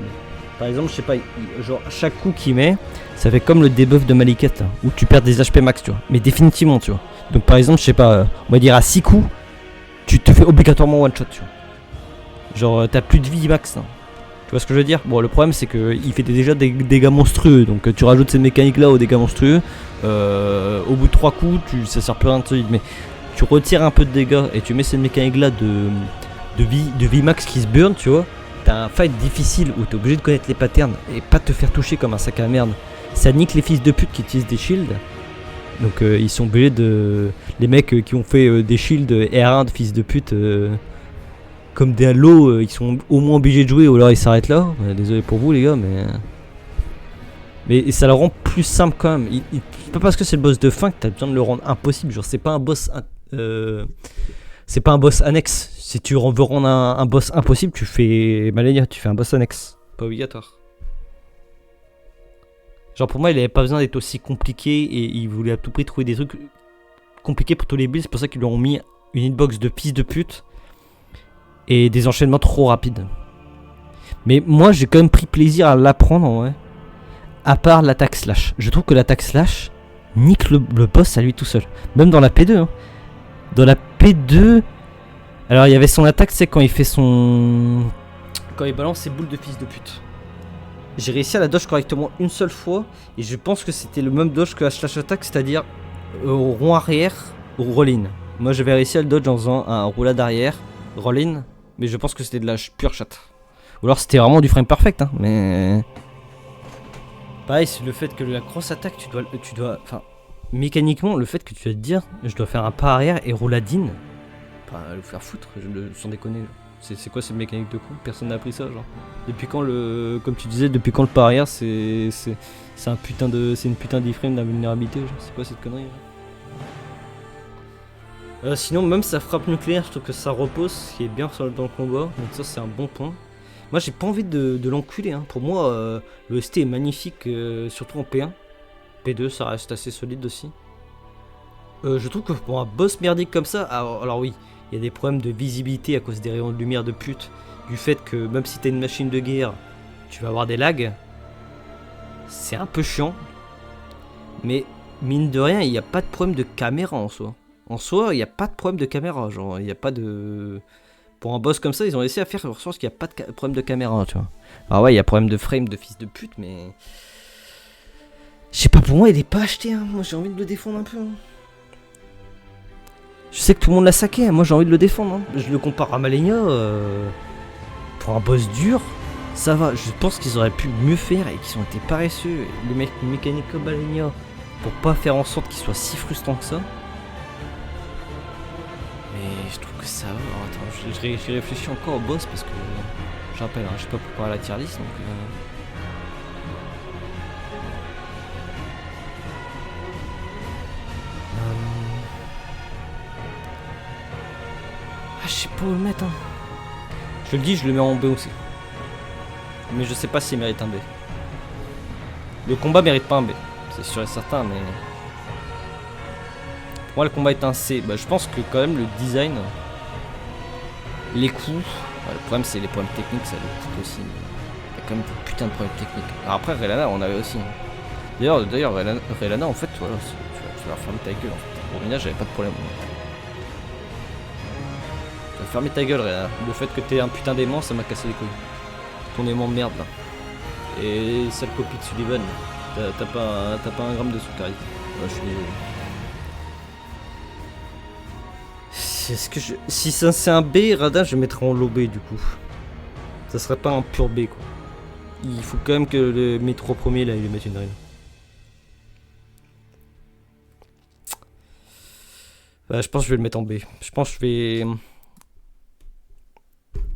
Par exemple, je sais pas, genre chaque coup qu'il met, ça fait comme le debuff de Maliket, là, où tu perds des HP max, tu vois. Mais définitivement, tu vois. Donc par exemple, je sais pas, on va dire à 6 coups, tu te fais obligatoirement one shot, tu vois. Genre t'as plus de vie max, hein. Tu vois ce que je veux dire? Bon, le problème c'est que il fait déjà des dégâts monstrueux, donc tu rajoutes ces mécaniques là aux dégâts monstrueux. Au bout de 3 coups, ça sert plus à rien de solide, mais tu retires un peu de dégâts et tu mets cette mécanique là de vie max qui se burn, tu vois. T'as un fight difficile où t'es obligé de connaître les patterns et pas te faire toucher comme un sac à merde. Ça nique les fils de pute qui utilisent des shields. Donc ils sont obligés de... Les mecs qui ont fait des shields R1 de fils de pute comme des halos, ils sont au moins obligés de jouer ou alors ils s'arrêtent là. Désolé pour vous les gars, mais ça le rend plus simple quand même. C'est pas parce que c'est le boss de fin que t'as besoin de le rendre impossible. Genre c'est pas un boss... c'est pas un boss annexe. Si tu veux rendre un boss impossible, tu fais Malenia, tu fais un boss annexe. Pas obligatoire. Genre pour moi, il avait pas besoin d'être aussi compliqué et il voulait à tout prix trouver des trucs compliqués pour tous les builds. C'est pour ça qu'ils lui ont mis une hitbox de fils de pute et des enchaînements trop rapides. Mais moi, j'ai quand même pris plaisir à l'apprendre en vrai. À part l'attaque slash. Je trouve que l'attaque slash nique le boss à lui tout seul. Même dans la P2. Hein. Dans la P2... Alors il y avait son attaque, c'est quand il fait son... Quand il balance ses boules de fils de pute. J'ai réussi à la dodge correctement une seule fois. Et je pense que c'était le même dodge que la slash attack, c'est-à-dire au rond arrière, au roll-in. Moi j'avais réussi à le dodge en faisant un roulade arrière, roll-in. Mais je pense que c'était de la pure chatte. Ou alors c'était vraiment du frame perfect, hein, mais... Pareil, c'est le fait que la grosse attaque, tu dois... Enfin, mécaniquement, le fait que tu dois te dire, je dois faire un pas arrière et rouladine. Le faire foutre, sans déconner. C'est quoi cette mécanique de coup? Personne n'a appris ça, genre. Depuis quand le... Comme tu disais, depuis quand le pas arrière, c'est un putain de... C'est une putain d'iframe d'invulnérabilité, genre. C'est quoi cette connerie, sinon, même sa frappe nucléaire, je trouve que ça repose, ce qui est bien dans le combat. Donc ça, c'est un bon point. Moi, j'ai pas envie de l'enculer, hein. Pour moi, le ST est magnifique, surtout en P1. P2, ça reste assez solide aussi. Je trouve que pour un boss merdique comme ça... Alors oui... Il y a des problèmes de visibilité à cause des rayons de lumière de pute. Du fait que même si t'as une machine de guerre, tu vas avoir des lags. C'est un peu chiant. Mais mine de rien, il n'y a pas de problème de caméra en soi. En soi, il n'y a pas de problème de caméra. Genre, il n'y a pas de... Pour un boss comme ça, ils ont réussi à faire en sorte qu'il n'y a pas de problème de caméra, tu vois. Alors ouais, il y a problème de frame de fils de pute, mais... Je sais pas, pour moi, il est pas acheté, hein. Moi, j'ai envie de le défendre un peu, hein. Je sais que tout le monde l'a saqué, moi j'ai envie de le défendre. Hein. Je le compare à Malenia. Pour un boss dur, ça va. Je pense qu'ils auraient pu mieux faire et qu'ils ont été paresseux. Les mecs mécaniques comme Malenia, pour pas faire en sorte qu'il soit si frustrant que ça. Mais je trouve que ça va. Alors, attends, j'ai réfléchi encore au boss parce que je rappelle, hein, je sais pas pourquoi à la tier list donc. Ah, je sais pas où le mettre, hein. Je le dis, je le mets en B aussi. Mais je sais pas s'il mérite un B. Le combat mérite pas un B, c'est sûr et certain, mais... Pour moi, le combat est un C. Bah, je pense que quand même, le design... Les coups... Bah, le problème, c'est les problèmes techniques, ça le coûte aussi. Il y a quand même des putains de problèmes techniques. Alors après, Relana, on avait aussi. D'ailleurs, Relana, en fait, voilà, tu vas fermer ta gueule. En fait. Pour Mina, j'avais pas de problème. Fermez ta gueule, Réa. Le fait que t'aies un putain d'aimant, ça m'a cassé les couilles. Ton aimant de merde là. Et sale copie de Sullivan. T'as pas un gramme de sucre. Ouais, je suis désolé. Est-ce que je... Si ça c'est un B, Radin, je mettrais en low B du coup. Ça serait pas un pur B quoi. Il faut quand même que mes 3 premiers là, ils lui mettent une drill. Bah, je pense que je vais le mettre en B. Je pense que je vais...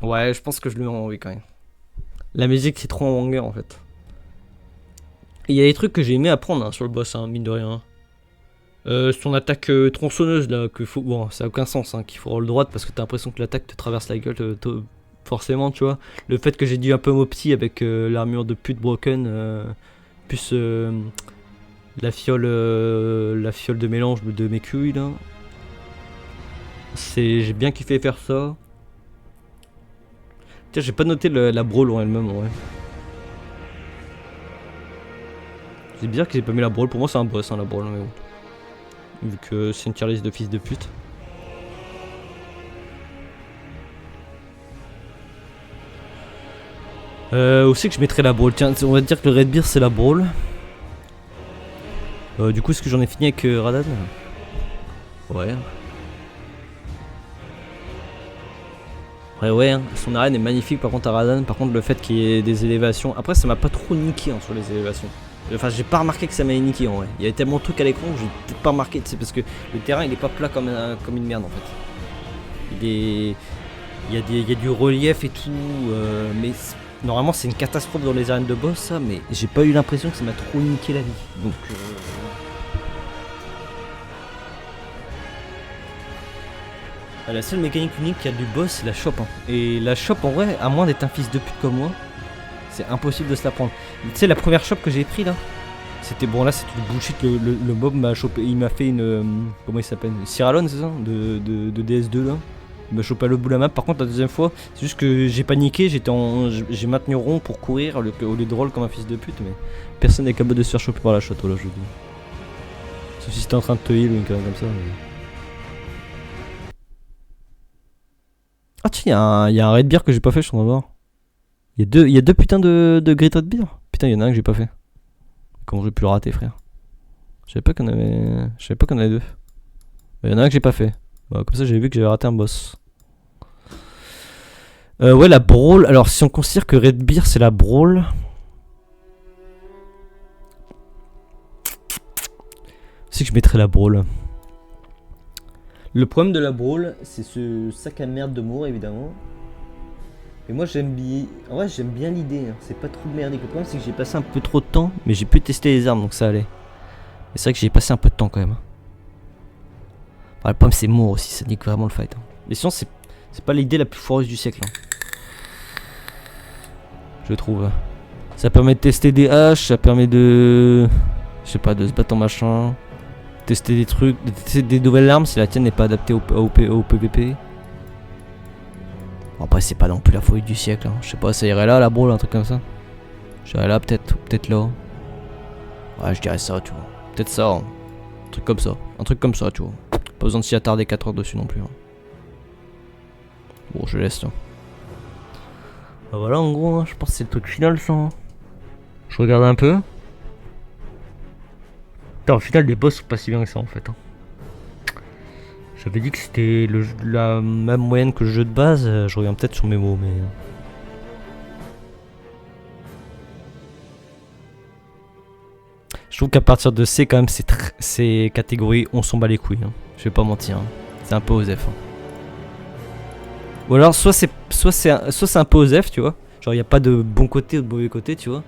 Ouais, je pense que je le mets en B quand même. La musique c'est trop en banger en fait. Il y a des trucs que j'ai aimé apprendre hein, sur le boss, hein, mine de rien. Son attaque tronçonneuse là, que faut... Bon, ça a aucun sens, hein, qu'il faut roll droite parce que t'as l'impression que l'attaque te traverse la gueule forcément, tu vois. Le fait que j'ai dû un peu m'opti avec l'armure de pute broken, plus la fiole de mélange de mes couilles là. J'ai bien kiffé faire ça. Tiens, j'ai pas noté la brawl en elle-même, ouais. C'est bizarre que j'ai pas mis la brawl. Pour moi, c'est un boss, hein, la brawl, mais bon. Vu que c'est une tier list de fils de pute. Aussi que je mettrais la brawl. Tiens, on va dire que le Redbeard c'est la brawl. Du coup, est-ce que j'en ai fini avec Radan? Ouais. Ouais, hein. Son arène est magnifique par contre à Radan. Par contre, le fait qu'il y ait des élévations. Après, ça m'a pas trop niqué hein, sur les élévations. Enfin, j'ai pas remarqué que ça m'avait niqué en vrai. Il y avait tellement de trucs à l'écran que j'ai peut-être pas remarqué. C'est parce que le terrain il est pas plat comme une merde en fait. Il y a du relief et tout. Mais normalement, c'est une catastrophe dans les arènes de boss, ça. Mais j'ai pas eu l'impression que ça m'a trop niqué la vie. Donc. La seule mécanique unique qu'il y a du boss, c'est la shop. Hein. Et la shop, en vrai, à moins d'être un fils de pute comme moi, c'est impossible de se la prendre. Tu sais, la première shop que j'ai pris là, c'était bon, là, c'est du bullshit. Le mob m'a chopé, il m'a fait une. Comment il s'appelle? Cyralon, c'est ça de DS2 là. Il m'a chopé à l'autre bout de la map. Par contre, la deuxième fois, c'est juste que j'ai paniqué, j'ai maintenu rond pour courir au lieu de roll comme un fils de pute. Mais personne n'est capable de se faire choper par la shot, là, je dis. Sauf si c'était en train de te heal ou une connerie comme ça. Mais... Ah tiens, il y a un Redbeard que j'ai pas fait, je suis en train de voir. Il y a deux putains de Great Redbeard. Putain, il y en a un que j'ai pas fait. Comment j'ai pu le rater, frère? Je savais pas qu'on avait deux. Il y en a un que j'ai pas fait. Bah, comme ça, j'ai vu que j'avais raté un boss. Ouais, la brawl. Alors, si on considère que Redbeard c'est la brawl. C'est que je mettrais la brawl. Le problème de la brawl, c'est ce sac à merde de Moore évidemment. Et moi j'aime bien. En vrai j'aime bien l'idée, hein. C'est pas trop merdique. Le problème c'est que j'ai passé un peu trop de temps, mais j'ai pu tester les armes donc ça allait. Mais c'est vrai que j'ai passé un peu de temps quand même. Enfin, le problème c'est Moore aussi, ça nique vraiment le fight. Hein. Mais sinon c'est pas l'idée la plus foireuse du siècle. Hein. Je trouve. Ça permet de tester des haches, ça permet de. Je sais pas, de se battre en machin. Tester des trucs, tester des nouvelles armes si la tienne n'est pas adaptée au PVP. Bon, après c'est pas non plus la folie du siècle, hein. Je sais pas, ça irait là la brawl, un truc comme ça. J'irais là peut-être là. Ouais, je dirais ça, tu vois. Peut-être ça, hein. Un truc comme ça, tu vois. Pas besoin de s'y attarder 4 heures dessus non plus. Hein. Bon, je laisse. Hein. Bah voilà, en gros, hein, je pense que c'est le truc final, ça. Hein. Je regarde un peu. Putain, au final, les boss sont pas si bien que ça en fait. Hein. J'avais dit que c'était la même moyenne que le jeu de base. Je reviens peut-être sur mes mots, mais. Je trouve qu'à partir de C, quand même, c'est catégorie on s'en bat les couilles. Hein. Je vais pas mentir. Hein. C'est un peu osef. Hein. Ou alors, soit c'est un peu osef, tu vois. Genre, il n'y a pas de bon côté ou de mauvais côté, tu vois.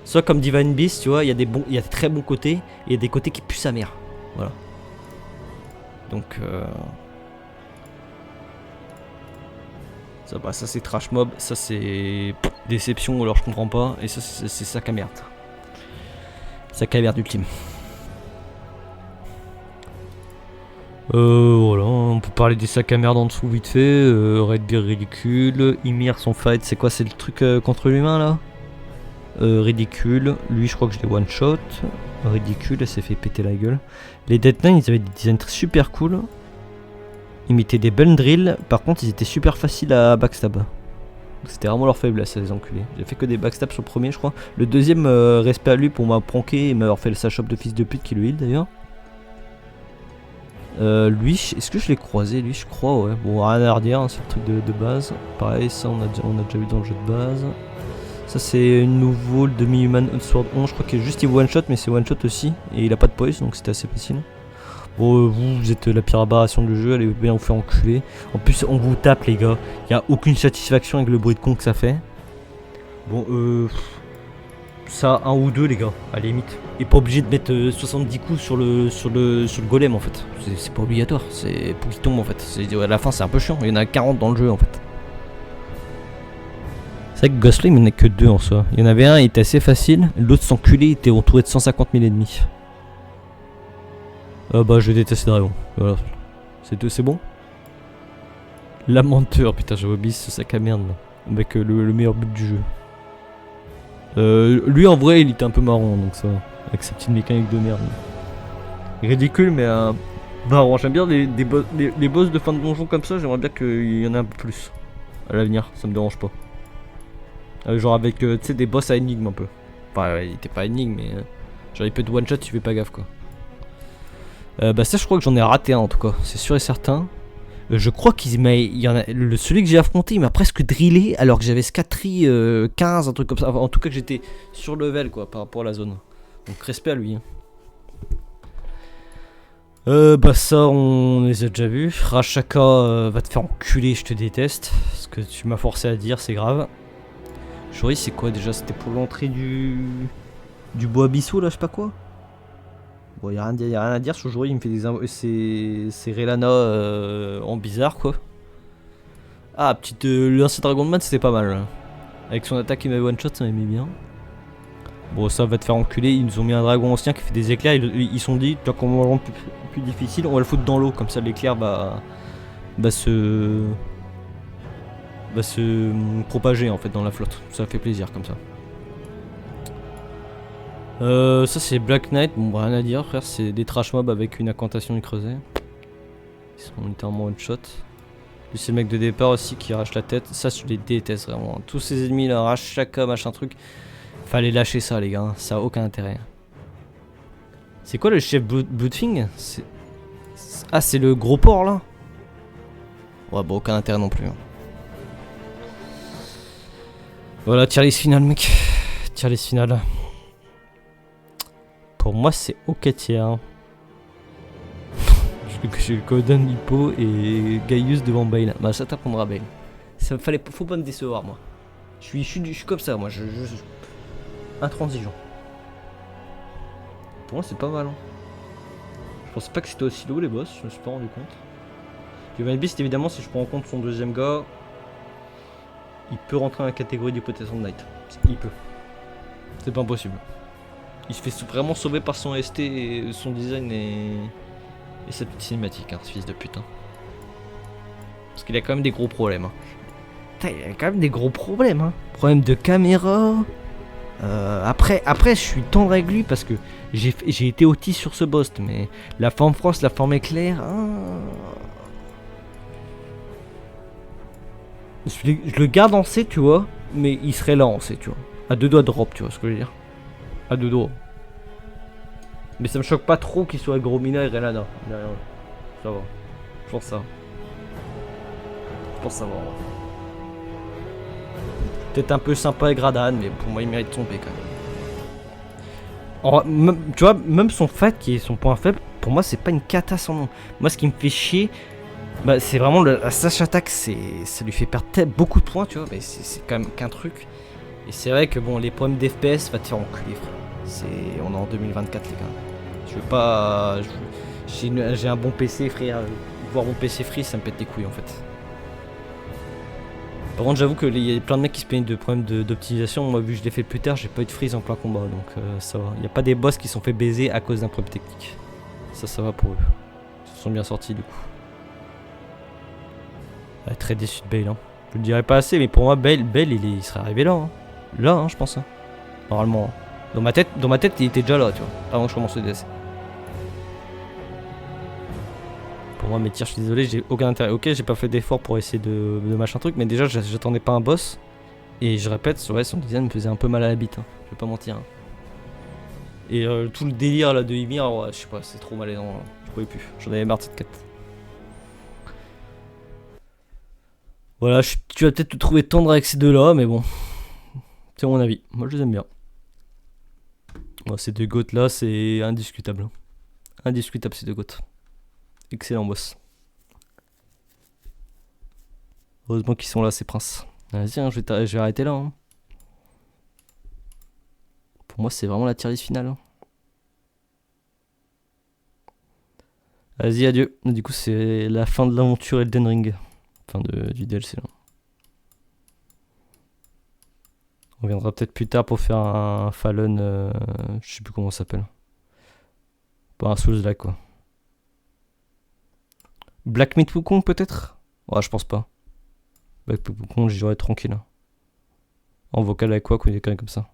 Soit comme Divine Beast, tu vois, il y a des très bons côtés et il y a des côtés qui puent sa mère. Voilà. Donc ça c'est trash mob, ça c'est déception alors je comprends pas et ça c'est sac à merde. Sac à merde ultime. Voilà, on peut parler des sacs à merde en dessous vite fait. Redbeard ridicule, Ymir son fight, c'est quoi? C'est le truc contre l'humain là? Ridicule, lui je crois que je l'ai one shot. Ridicule, elle s'est fait péter la gueule. Les Dead Nine ils avaient des designs super cool. Ils mettaient des belles drills, par contre ils étaient super faciles à backstab. C'était vraiment leur faiblesse, les enculés. J'ai fait que des backstabs sur le premier je crois. Le deuxième, respect à lui pour m'avoir pranké et m'avoir fait sa shop de fils de pute qui le heal d'ailleurs. Lui, est-ce que je l'ai croisé? Lui je crois ouais. Bon rien à redire, hein, c'est le truc de base. Pareil ça on a déjà vu dans le jeu de base. Ça c'est une nouveau le demi-human Sword 11, je crois qu'il est juste one shot mais c'est one shot aussi. Et il a pas de poise donc c'était assez facile. Bon vous êtes la pire aberration du jeu, allez bien vous faire enculer. En plus on vous tape les gars, il y a aucune satisfaction avec le bruit de con que ça fait. Bon ça 1 ou 2 les gars, à la limite. Et pas obligé de mettre 70 coups sur le golem en fait. C'est pas obligatoire, c'est pour qu'il tombe en fait. À la fin c'est un peu chiant, il y en a 40 dans le jeu en fait. C'est vrai que Ghostflame, il n'y en a que 2 en soi. Il y en avait un, il était assez facile. L'autre, s'enculé, il était entouré de 150 000 ennemis. Bah, je déteste les dragons. Voilà. C'est bon. Lamenteur, putain, j'avais oublié ce sac à merde là. Avec le meilleur but du jeu. Lui, en vrai, il était un peu marrant, donc ça va. Avec sa petite mécanique de merde. Ridicule, mais marrant. J'aime bien les boss de fin de donjon comme ça. J'aimerais bien qu'il y en ait un peu plus à l'avenir. Ça me dérange pas. Genre avec tu sais, des boss à énigme un peu. Enfin, il était pas énigme, mais genre il peut de one shot, tu fais pas gaffe quoi. Bah, ça, je crois que j'en ai raté un en tout cas, c'est sûr et certain. Je crois qu'il y en a. Celui que j'ai affronté, il m'a presque drillé alors que j'avais Scatry 15, un truc comme ça. Enfin, en tout cas, que j'étais sur level quoi par rapport à la zone. Donc, respect à lui. Bah, ça, on les a déjà vus. Rashaka va te faire enculer, je te déteste. Ce que tu m'as forcé à dire, c'est grave. Jory, c'est quoi déjà? C'était pour l'entrée du bois abyssaux là, je sais pas quoi. Bon, y'a rien à dire sur Jory, il me fait c'est Relana en bizarre quoi. Ah, petite l'ancien Dragon Man, c'était pas mal là. Avec son attaque, il m'avait one shot, ça m'aimait bien. Bon, ça va te faire enculer. Ils nous ont mis un dragon ancien qui fait des éclairs. Ils sont dit, tant qu'on va le rendre plus difficile, on va le foutre dans l'eau. Comme ça, l'éclair va se propager en fait dans la flotte. Ça fait plaisir comme ça. Ça c'est Black Knight, bon rien à dire frère, c'est des trash mobs avec une incantation du creuset. Ils sont littéralement one shot. Lui c'est le mec de départ aussi qui arrache la tête, ça je les déteste vraiment. Tous ces ennemis là, arrache chacun machin truc. Fallait lâcher ça les gars, ça a aucun intérêt. C'est quoi le chef Bloodfing? Ah c'est le gros porc là? Ouais bah aucun intérêt non plus. Voilà, tier list finale mec. Tier list finale. Pour moi, c'est ok tiers. J'ai Golden Hippo et Gaius devant Bale. Bah, ça t'apprendra Bale. Faut pas me décevoir, moi. Je suis comme ça, moi. Je intransigeant. Pour moi, c'est pas mal. Hein. Je pensais pas que c'était aussi low les boss. Je me suis pas rendu compte. Giovanni Beast, évidemment, si je prends en compte son deuxième gars, il peut rentrer dans la catégorie du Potato Knight. Il peut. C'est pas impossible. Il se fait vraiment sauver par son ST et son design et sa petite cinématique, hein, ce fils de putain. Parce qu'il a quand même des gros problèmes. Hein. Putain, il a quand même des gros problèmes. Hein. Problème de caméra. Après, je suis tendre avec lui parce que j'ai été autiste sur ce boss, mais la forme France, la forme éclair. Je le garde en C, tu vois, mais il serait là en C, tu vois. À 2 doigts de drop, tu vois ce que je veux dire. À 2 doigts. Mais ça me choque pas trop qu'il soit Gromina et Relana. Ça va. Je pense ça. Je pense ça va. Peut-être un peu sympa avec Gradan, mais pour moi il mérite son P quand même. Tu vois, même son fight qui est son point faible, pour moi c'est pas une cata sans nom. Moi ce qui me fait chier, bah, c'est vraiment la slash attack, ça lui fait perdre beaucoup de points, tu vois, mais c'est quand même qu'un truc. Et c'est vrai que bon, les problèmes d'FPS va te faire enculer, frère. On est en 2024 les gars. Je veux pas. J'ai un bon PC, frère. Voir mon PC free, ça me pète les couilles en fait. Par contre, j'avoue qu'il y a plein de mecs qui se plaignent de problèmes d'optimisation. Moi, vu que je l'ai fait plus tard, j'ai pas eu de freeze en plein combat, donc ça va. Il n'y a pas des boss qui sont fait baiser à cause d'un problème technique. Ça va pour eux. Ils se sont bien sortis du coup. Ouais, très déçu de Bale. Hein. Je le dirais pas assez, mais pour moi, Bale il serait arrivé là. Hein. Là, hein, je pense. Hein. Normalement. Dans ma tête, il était déjà là, tu vois. Avant que je commence le DS. Pour moi, mes tirs, je suis désolé, j'ai aucun intérêt. Ok, j'ai pas fait d'effort pour essayer de machin truc, mais déjà, j'attendais pas un boss. Et je répète, ouais, son design me faisait un peu mal à la bite. Hein. Je vais pas mentir. Hein. Et tout le délire là de Ymir, ouais, je sais pas, c'est trop malaisant. Hein. Je pouvais plus. J'en avais marre de cette quête. Voilà, tu vas peut-être te trouver tendre avec ces deux-là, mais bon. C'est mon avis. Moi, je les aime bien. Bon, ces deux goats là, c'est indiscutable. Indiscutable ces deux goats. Excellent boss. Heureusement qu'ils sont là, ces princes. Vas-y, hein, je vais arrêter là. Hein. Pour moi, c'est vraiment la tier list finale. Hein. Vas-y, adieu. Du coup, c'est la fin de l'aventure Elden Ring. Fin du DLC là. On viendra peut-être plus tard pour faire un Fallen, je sais plus comment ça s'appelle. Pas un Souls-like quoi. Black Myth Wukong peut-être? Ouais, je pense pas. Black Myth Wukong, j'y jouerai tranquille. En vocal avec quoi, des conneries comme ça.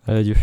Allez, adieu.